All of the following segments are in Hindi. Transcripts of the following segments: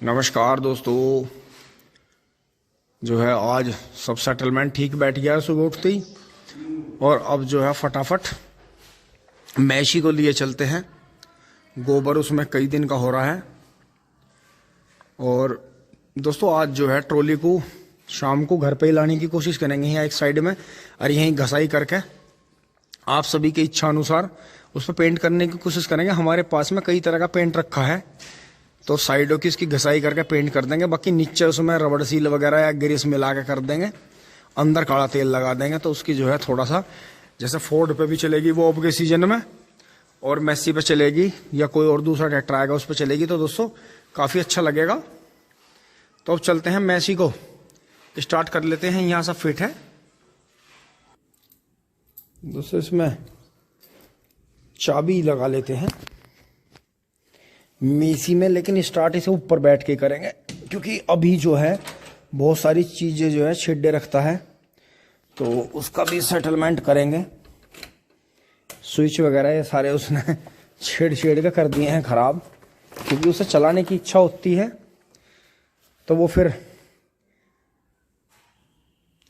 नमस्कार दोस्तों। जो है आज सब सेटलमेंट ठीक बैठ गया है सुबह उठते ही, और अब जो है फटाफट मैशी को लिए चलते हैं। गोबर उसमें कई दिन का हो रहा है। और दोस्तों आज जो है ट्रॉली को शाम को घर पे ही लाने की कोशिश करेंगे, यहाँ एक साइड में, और यहीं घसाई करके आप सभी की इच्छा अनुसार उस पर पेंट करने की कोशिश करेंगे। हमारे पास में कई तरह का पेंट रखा है, तो साइडों की इसकी घसाई करके पेंट कर देंगे। बाकी नीचे उसमें रबड़ सील वगैरह या ग्रीस मिला के कर देंगे, अंदर काला तेल लगा देंगे। तो उसकी जो है थोड़ा सा, जैसे फोर्ड पे भी चलेगी वो अब के सीजन में, और मैसी पे चलेगी या कोई और दूसरा ट्रैक्टर आएगा उस पर चलेगी, तो दोस्तों काफ़ी अच्छा लगेगा। तो अब चलते हैं, मैसी को स्टार्ट कर लेते हैं। यहाँ सब फिट है दोस्तों, इसमें चाबी लगा लेते हैं मेसी में, लेकिन स्टार्ट इसे ऊपर बैठ के करेंगे क्योंकि अभी जो है बहुत सारी चीज़ें जो है छिड्डे रखता है, तो उसका भी सेटलमेंट करेंगे। स्विच वगैरह ये सारे उसने छेड़ के कर दिए हैं खराब, क्योंकि उसे चलाने की इच्छा होती है तो वो फिर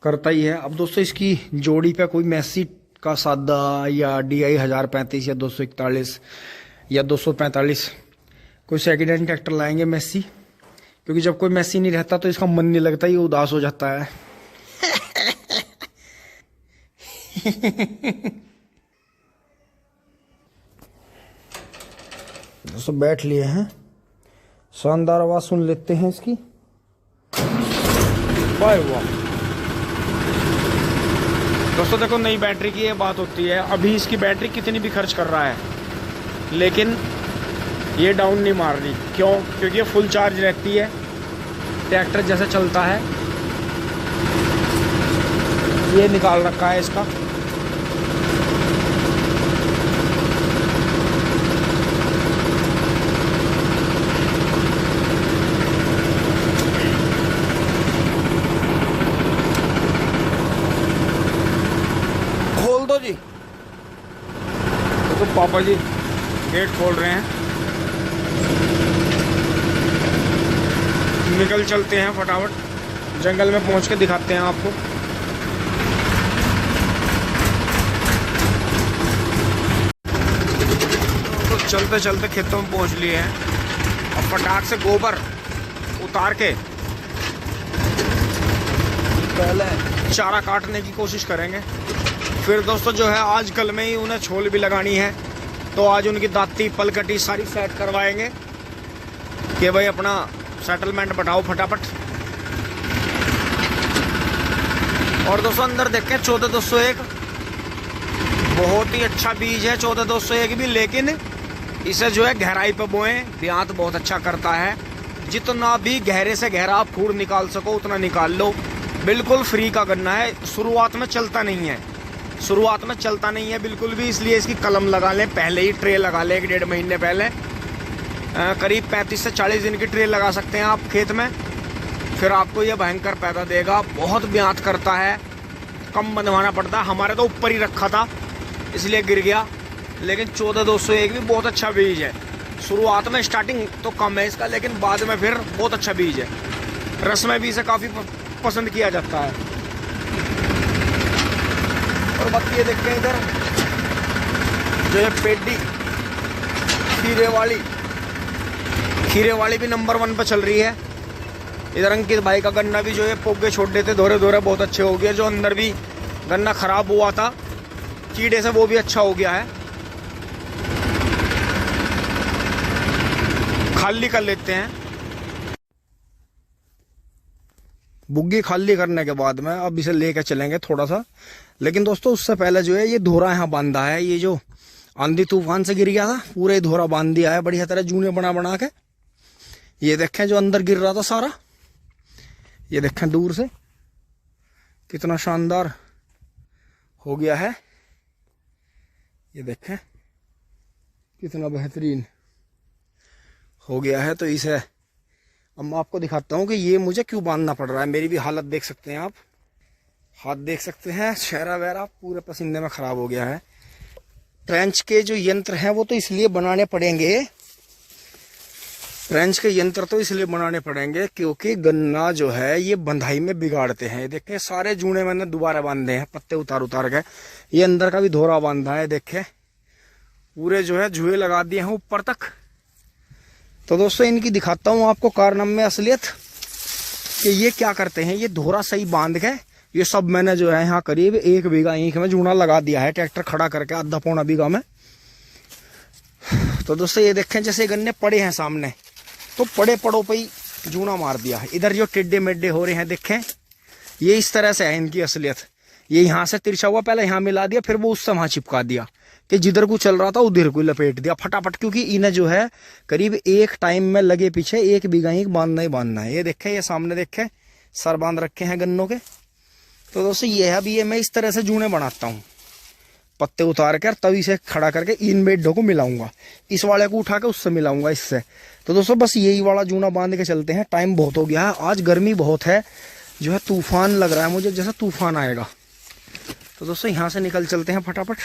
करता ही है। अब दोस्तों इसकी जोड़ी पे कोई मैसी का सादा या DI 1035 या 241 या 245 कोई सेकेंड हैंड ट्रैक्टर लाएंगे मैसी, क्योंकि जब कोई मैसी नहीं रहता तो इसका मन नहीं लगता, ये उदास हो जाता है। दोस्तों बैठ लिए हैं, शानदार आवाज सुन लेते हैं इसकी। वाह वाह दोस्तों, देखो नई बैटरी की ये बात होती है। अभी इसकी बैटरी कितनी भी खर्च कर रहा है, लेकिन ये डाउन नहीं मार रही। क्यों? क्योंकि ये फुल चार्ज रहती है, ट्रैक्टर जैसे चलता है। ये निकाल रखा है इसका, खोल दो जी। तो पापा जी गेट खोल रहे हैं, निकल चलते हैं फटाफट, जंगल में पहुंच के दिखाते हैं आपको। तो चलते चलते खेतों में पहुंच लिए हैं। अब फटाक से गोबर उतार के पहले चारा काटने की कोशिश करेंगे। फिर दोस्तों जो है आजकल में ही उन्हें छोल भी लगानी है, तो आज उनकी दाती पलकटी सारी सेट करवाएंगे कि भाई अपना सेटलमेंट बढ़ाओ फटाफट। और दोस्तों अंदर देखें 14201 बहुत ही अच्छा बीज है, 14201 भी, लेकिन इसे जो है गहराई पे बोएं, ब्यांत बहुत अच्छा करता है। जितना भी गहरे से गहरा आप फूड निकाल सको उतना निकाल लो। बिल्कुल फ्री का गन्ना है, शुरुआत में चलता नहीं है, बिल्कुल भी। इसलिए इसकी कलम लगा लें, पहले ही ट्रे लगा लें 1-1.5 महीने पहले। करीब 35 से 40 दिन की ट्रे लगा सकते हैं आप खेत में, फिर आपको ये भयंकर पैदा देगा। बहुत ब्यांत करता है, कम बंधवाना पड़ता है। हमारे तो ऊपर ही रखा था इसलिए गिर गया, लेकिन 14201 भी बहुत अच्छा बीज है। शुरुआत में स्टार्टिंग तो कम है इसका, लेकिन बाद में फिर बहुत अच्छा बीज है। रस में भी इसे काफ़ी पसंद किया जाता है। और बाकी ये देखते हैं इधर जो है पेडी खीरे वाली भी नंबर 1 पर चल रही है। इधर अंकित भाई का गन्ना भी जो है पोगे छोड़ देते धोरे बहुत अच्छे हो गए। जो अंदर भी गन्ना खराब हुआ था कीड़े से, वो भी अच्छा हो गया है। खाली कर लेते हैं। बुग्गी खाली करने के बाद में अब इसे लेकर चलेंगे थोड़ा सा, लेकिन दोस्तों उससे पहले जो है ये धोरा यहाँ बांधा है। ये जो आंधी तूफान से गिर गया था, पूरे धोरा बांध दिया है बढ़िया तरह, जूने बना के। ये देखें जो अंदर गिर रहा था सारा, ये देखें दूर से कितना शानदार हो गया है। ये देखें कितना बेहतरीन हो गया है। तो इसे अब मैं आपको दिखाता हूँ कि ये मुझे क्यों बांधना पड़ रहा है। मेरी भी हालत देख सकते हैं आप, हाथ देख सकते हैं, चेहरा वगैरह पूरे पसीने में खराब हो गया है। ट्रेंच के जो यंत्र हैं वो तो इसलिए बनाने पड़ेंगे रेंच के यंत्र तो इसलिए बनाने पड़ेंगे क्योंकि गन्ना जो है ये बंधाई में बिगाड़ते हैं। देखें सारे जूने मैंने दोबारा बांधे हैं, पत्ते उतार उतार के। ये अंदर का भी धोरा बांधा है, देखें पूरे जो है जुए लगा दिए हैं ऊपर तक। तो दोस्तों इनकी दिखाता हूँ आपको कारनामे असलियत कि ये क्या करते हैं। ये धोरा सही बांध के ये सब मैंने जो है यहाँ करीब 1 बीघा ईंख में जूना लगा दिया है, ट्रैक्टर खड़ा करके आधा पौना बीघा में। तो दोस्तों ये देखें जैसे गन्ने पड़े हैं सामने, तो पड़े पड़ों पे ही जूना मार दिया। इधर जो टिड्डे मिड्डे हो रहे हैं देखें, ये इस तरह से है इनकी असलियत। ये यहाँ से तिरछा हुआ, पहले यहाँ मिला दिया, फिर वो उससे वहां चिपका दिया कि जिधर को चल रहा था उधर को लपेट दिया फटाफट। क्योंकि इन्हें जो है करीब एक टाइम में लगे पीछे 1 बीघा ईंख बांधना ही बांधना है। ये देखें, ये सामने देखें सर बांध रखे हैं गन्नों के। तो दोस्तों ये है, अभी ये मैं इस तरह से जूने बनाता हूँ, पत्ते उतार कर तवी से खड़ा करके इन बेडों को मिलाऊंगा, इस वाले को उठा के उससे मिलाऊंगा इससे। तो दोस्तों बस यही वाला जूना बांध के चलते हैं। टाइम बहुत हो गया है, आज गर्मी बहुत है, जो है तूफान लग रहा है मुझे, जैसा तूफान आएगा। तो दोस्तों यहाँ से निकल चलते हैं फटाफट।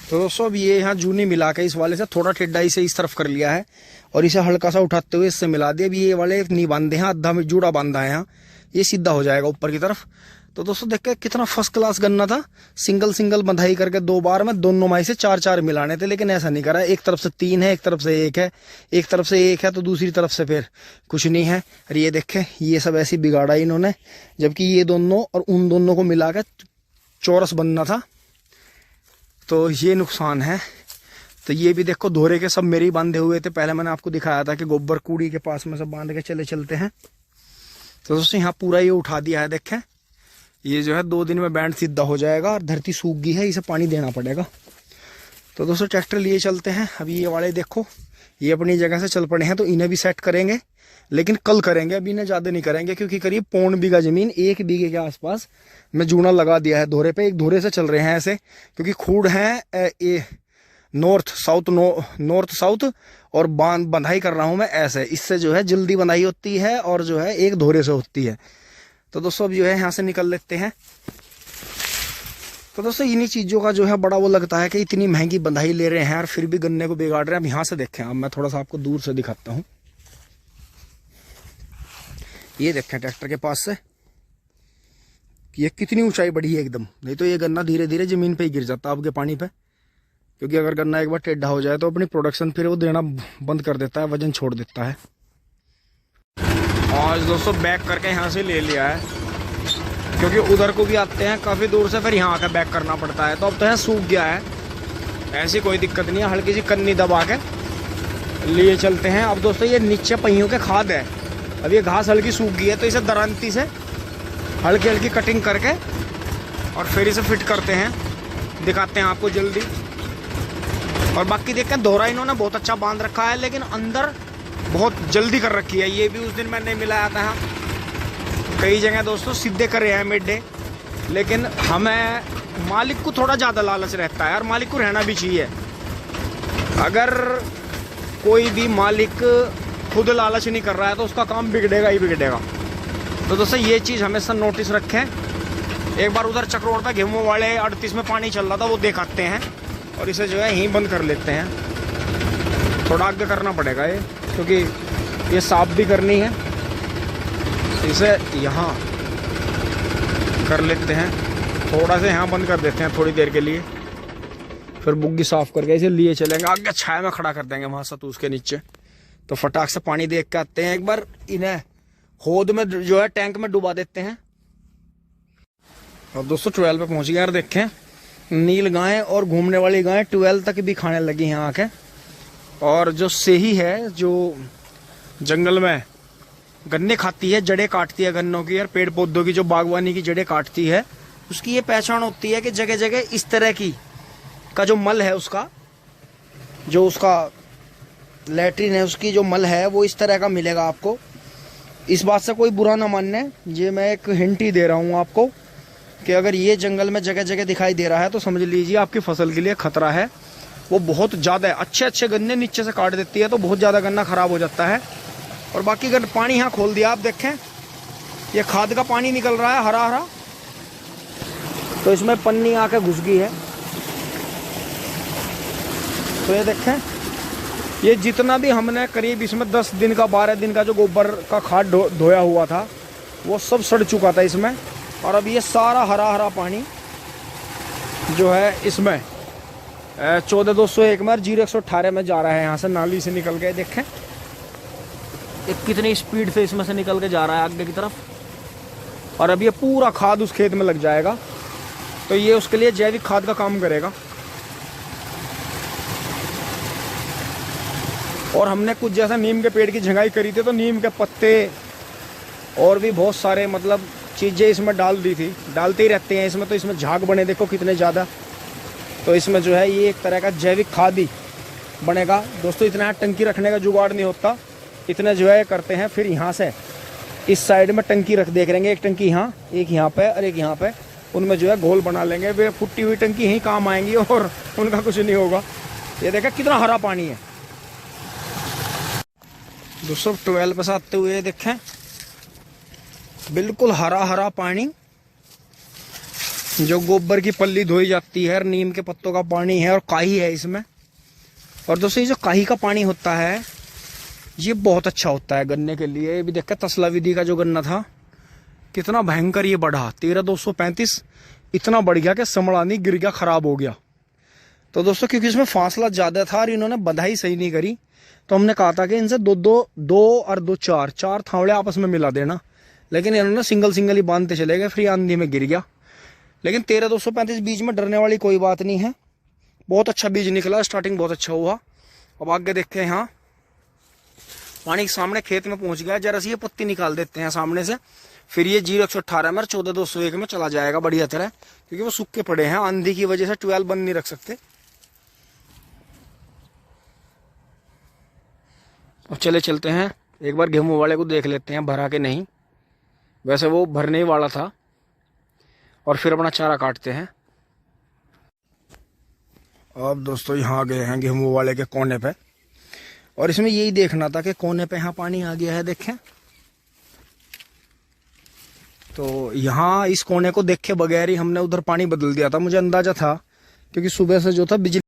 तो दोस्तों अब ये यहाँ जूनी मिला के इस वाले से थोड़ा टिड्डा इसे इस तरफ कर लिया है और इसे हल्का सा उठाते हुए इससे मिला दिया। अभी ये वाले नहीं बांधे हैं, आधा में जूड़ा बांधा है यहाँ, ये सीधा हो जाएगा ऊपर की तरफ। तो दोस्तों देख के कितना फर्स्ट क्लास गन्ना था। सिंगल सिंगल बंधाई करके 2 बार में दोनों माई से 4-4 मिलाने थे, लेकिन ऐसा नहीं करा। एक तरफ से 3 है, एक तरफ से 1 है, एक तरफ से 1 है तो दूसरी तरफ से फिर कुछ नहीं है। और ये देखे ये सब ऐसी बिगाड़ा इन्होंने, जबकि ये दोनों और उन दोनों को मिला के चौरस बनना था। तो ये नुकसान है। तो ये भी देखो धोरे के सब मेरे ही बांधे हुए थे। पहले मैंने आपको दिखाया था कि गोबर कूड़ी के पास में सब बांध के चलते हैं। तो दोस्तों यहाँ पूरा ये उठा दिया है, देखें ये जो है 2 दिन में बैंड सीधा हो जाएगा और धरती सूख गई है, इसे पानी देना पड़ेगा। तो दोस्तों ट्रैक्टर लिए चलते हैं। अभी ये वाले देखो ये अपनी जगह से चल पड़े हैं, तो इन्हें भी सेट करेंगे, लेकिन कल करेंगे, अभी इन्हें ज़्यादा नहीं करेंगे। क्योंकि करीब 1.25 बीघा जमीन 1 बीघे के आसपास में जूना लगा दिया है धोरे पे। एक धोरे से चल रहे हैं ऐसे, क्योंकि खूड़ है नॉर्थ साउथ और बंधाई कर रहा हूँ मैं ऐसे। इससे जो है जल्दी बंधाई होती है और जो है एक धोरे से होती है। तो दोस्तों अब जो है यहाँ से निकल लेते हैं। तो दोस्तों इन्हीं चीज़ों का जो है बड़ा वो लगता है कि इतनी महंगी बंधाई ले रहे हैं और फिर भी गन्ने को बिगाड़ रहे हैं। अब यहाँ से देखें, अब मैं थोड़ा सा आपको दूर से दिखाता हूँ। ये देखें ट्रैक्टर के पास से ये कितनी ऊंचाई बढ़ी है एकदम। नहीं तो ये गन्ना धीरे धीरे जमीन पे ही गिर जाता आपके पानी पे। क्योंकि अगर गन्ना एक बार टेढ़ा हो जाए तो अपनी प्रोडक्शन फिर वो देना बंद कर देता है, वजन छोड़ देता है। आज दोस्तों बैक करके यहाँ से ले लिया है, क्योंकि उधर को भी आते हैं काफ़ी दूर से, फिर यहाँ आकर बैक करना पड़ता है। तो अब तो यहाँ सूख गया है, ऐसी कोई दिक्कत नहीं है। हल्की सी कन्नी दबा के लिए चलते हैं। अब दोस्तों ये नीचे पहियों के खाद है, अब ये घास हल्की सूख गई है, तो इसे दरांती से हल्की हल्की कटिंग करके और फिर इसे फिट करते हैं, दिखाते हैं आपको जल्दी। और बाकी देखें धोरा इन्होंने बहुत अच्छा बांध रखा है, लेकिन अंदर बहुत जल्दी कर रखी है। ये भी उस दिन मैंने मिलाया था, कई जगह दोस्तों सीधे करे हैं मिड्डे, लेकिन हमें मालिक को थोड़ा ज़्यादा लालच रहता है और मालिक को रहना भी चाहिए। अगर कोई भी मालिक खुद लालच नहीं कर रहा है तो उसका काम बिगड़ेगा ही बिगड़ेगा। तो दोस्तों ये चीज़ हमेशा नोटिस रखें। एक बार उधर चक्रोड़ पे गेहूं वाले 38 में पानी चल रहा था, वो दिखाते हैं और इसे जो है यहीं बंद कर लेते हैं। थोड़ा आगे करना पड़ेगा ये, क्योंकि ये साफ भी करनी है। इसे यहाँ कर लेते हैं, थोड़ा सा यहाँ बंद कर देते हैं थोड़ी देर के लिए, फिर बुग्गी साफ करके इसे लिए चलेंगे। आगे छाया में खड़ा कर देंगे वहाँ सतूस के नीचे। तो फटाक से पानी देख के आते हैं एक बार, इन्हें होद में जो है टैंक में डुबा देते हैं। और दोस्तों 12 पे पहुँच गए यार। देखें नील गायें और घूमने वाली गायें 12 तक भी खाने लगी हैं आके। और जो सेही है जो जंगल में गन्ने खाती है, जड़ें काटती है गन्नों की और पेड़ पौधों की, जो बागवानी की जड़ें काटती है, उसकी ये पहचान होती है कि जगह जगह इस तरह की का जो मल है, उसका जो उसका लैट्रिन है, उसकी जो मल है वो इस तरह का मिलेगा आपको। इस बात से कोई बुरा ना मानने, ये मैं एक हिंट ही दे रहा हूँ आपको कि अगर ये जंगल में जगह जगह दिखाई दे रहा है तो समझ लीजिए आपकी फसल के लिए खतरा है। वो बहुत ज़्यादा है, अच्छे अच्छे गन्ने नीचे से काट देती है, तो बहुत ज़्यादा गन्ना खराब हो जाता है। और बाकी अगर पानी यहाँ खोल दिया, आप देखें ये खाद का पानी निकल रहा है हरा हरा, तो इसमें पन्नी आके घुस गई है। तो ये देखें ये जितना भी हमने करीब इसमें 10 दिन का 12 दिन का जो गोबर का खाद धोया हुआ था वो सब सड़ चुका था इसमें। और अब ये सारा हरा हरा पानी जो है इसमें 14,201 में और 0,118 में जा रहा है। यहाँ से नाली से निकल के देखें ये कितनी स्पीड से इसमें से निकल के जा रहा है आगे की तरफ। और अब ये पूरा खाद उस खेत में लग जाएगा, तो ये उसके लिए जैविक खाद का काम करेगा। और हमने कुछ जैसा नीम के पेड़ की झंगाई करी थी, तो नीम के पत्ते और भी बहुत सारे मतलब चीज़ें इसमें डाल दी थी, डालते ही रहते हैं इसमें। तो इसमें झाग बने देखो कितने ज़्यादा। तो इसमें जो है ये एक तरह का जैविक खाद ही बनेगा दोस्तों। इतना टंकी रखने का जुगाड़ नहीं होता, इतने जो है करते हैं। फिर यहाँ से इस साइड में टंकी रख देख लेंगे, एक टंकी यहाँ, एक यहाँ पे और एक यहाँ पे। उनमें जो है घोल बना लेंगे, वे फुटी हुई टंकी यहीं काम आएंगी और उनका कुछ नहीं होगा। ये देखा कितना हरा पानी है दोस्तों। 12 पे से आते हुए देखें बिल्कुल हरा हरा पानी, जो गोबर की पल्ली धोई जाती है, नीम के पत्तों का पानी है और काई है इसमें। और दोस्तों ये जो काई का पानी होता है ये बहुत अच्छा होता है गन्ने के लिए। ये भी देखा तसला विधि का जो गन्ना था कितना भयंकर ये बढ़ा, 13,235 इतना बढ़ गया कि समड़ानी गिर गया, खराब हो गया। तो दोस्तों क्योंकि इसमें फासला ज़्यादा था और इन्होंने बधाई सही नहीं करी, तो हमने कहा था कि इनसे दो और दो चार थावड़े आपस में मिला देना, लेकिन इन्होंने सिंगल ही बांधते चले गए, फिर आंधी में गिर गया। लेकिन 13,235 बीज में डरने वाली कोई बात नहीं है, बहुत अच्छा बीज निकला, स्टार्टिंग बहुत अच्छा हुआ। अब आगे देखते हैं, यहाँ पानी के सामने खेत में पहुंच गया। जरा सी ये पत्ती निकाल देते हैं सामने से, फिर ये 0,118 में 14,201 में चला जाएगा बढ़िया तरह, क्योंकि वो सूखे पड़े हैं आंधी की वजह से। 12 बंद नहीं रख सकते। अब चलते हैं एक बार गेहूं वाले को देख लेते हैं भरा के नहीं। वैसे वो भरने ही वाला था, और फिर अपना चारा काटते हैं। अब दोस्तों यहाँ आ गए हैं गेहूं वाले के कोने पे, और इसमें यही देखना था कि कोने पे यहाँ पानी आ गया है देखें। तो यहाँ इस कोने को देखे बगैर ही हमने उधर पानी बदल दिया था। मुझे अंदाजा था क्योंकि सुबह से जो था बिजली